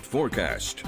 Forecast.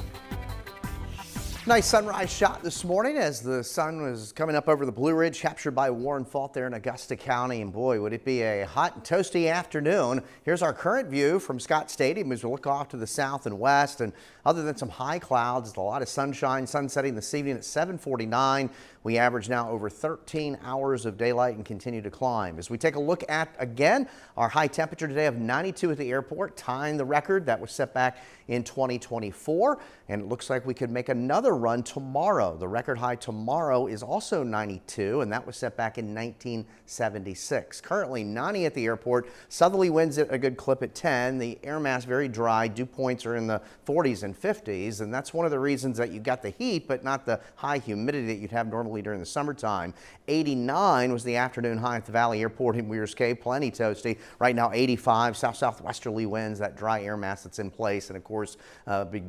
Nice sunrise shot this morning as the sun was coming up over the Blue Ridge, captured by Warren Fault there in Augusta County. And boy, would it be a hot and toasty afternoon. Here's our current view from Scott Stadium as we look off to the south and west. And other than some high clouds, a lot of sunshine. Sun setting this evening at 7:49. We average now over 13 hours of daylight and continue to climb. As we take a look at, again, our high temperature today of 92 at the airport, tying the record that was set back in 2024. And it looks like we could make another run tomorrow. The record high tomorrow is also 92, and that was set back in 1976. Currently 90 at the airport. Southerly winds at a good clip at 10. The air mass very dry. Dew points are in the 40s and 50s, and that's one of the reasons that you got the heat, but not the high humidity that you'd have normally during the summertime. 89 was the afternoon high at the Valley Airport in Weir's Cave. Plenty toasty. Right now 85. South-southwesterly winds, that dry air mass that's in place, and of course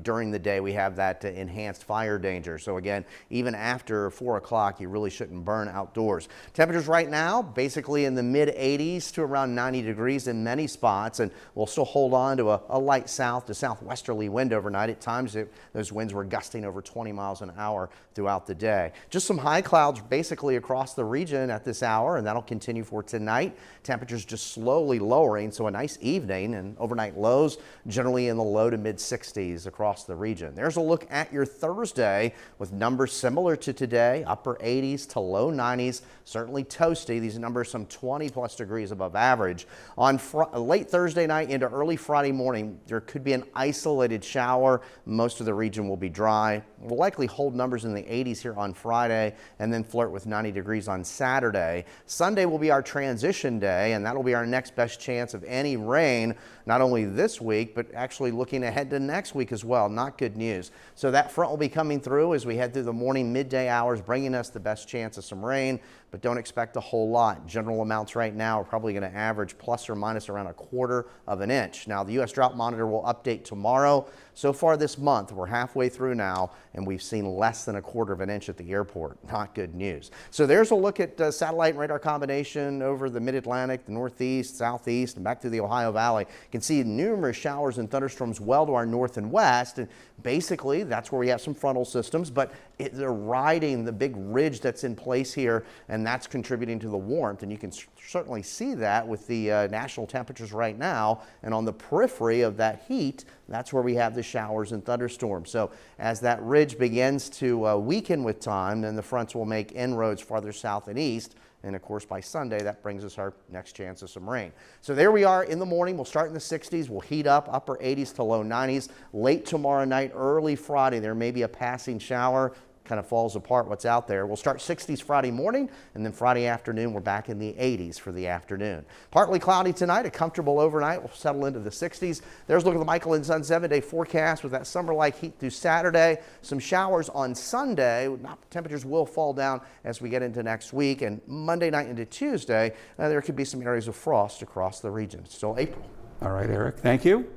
during the day we have that enhanced fire danger. So again, even after 4 o'clock, you really shouldn't burn outdoors. Temperatures right now basically in the mid 80s to around 90 degrees in many spots, and we'll still hold on to a light south to southwesterly wind overnight. At times those winds were gusting over 20 miles an hour throughout the day. Just some high clouds basically across the region at this hour, and that'll continue for tonight. Temperatures just slowly lowering, so a nice evening, and overnight lows generally in the low to mid 60s across the region. There's a look at your Thursday with numbers similar to today, upper 80s to low 90s, certainly toasty. These numbers some 20 plus degrees above average. On late Thursday night into early Friday morning, there could be an isolated shower. Most of the region will be dry. We'll likely hold numbers in the 80s here on Friday and then flirt with 90 degrees on Saturday. Sunday will be our transition day, and that'll be our next best chance of any rain, not only this week, but actually looking ahead to next week as well. Not good news. So that front will be coming through as we head through the morning midday hours, bringing us the best chance of some rain, but don't expect a whole lot. General amounts right now are probably going to average plus or minus around 1/4 of an inch. Now the U.S. Drought Monitor will update tomorrow. So far this month, we're halfway through now, and we've seen less than 1/4 of an inch at the airport. Not good news. So there's a look at satellite and radar combination over the mid-Atlantic, the northeast, southeast, and back through the Ohio Valley. You can see numerous showers and thunderstorms well to our north and west, and basically that's where we have some frontal systems, but they're riding the big ridge that's in place here, and that's contributing to the warmth, and you can certainly see that with the national temperatures right now. And on the periphery of that heat, that's where we have the showers and thunderstorms. So as that ridge begins to weaken with time, then the fronts will make inroads farther south and east. And of course, by Sunday, that brings us our next chance of some rain. So there we are in the morning. We'll start in the 60s. We'll heat up upper 80s to low 90s. Late tomorrow night, early Friday, there may be a passing shower. Kind of falls apart what's out there. We'll start 60s Friday morning, and then Friday afternoon we're back in the 80s for the afternoon. Partly cloudy tonight, a comfortable overnight. We'll settle into the 60s. There's a look at the Michael and Son 7-day forecast with that summer-like heat through Saturday. Some showers on Sunday. Temperatures will fall down as we get into next week, and Monday night into Tuesday there could be some areas of frost across the region. It's still April. All right, Eric, thank you.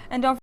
And don't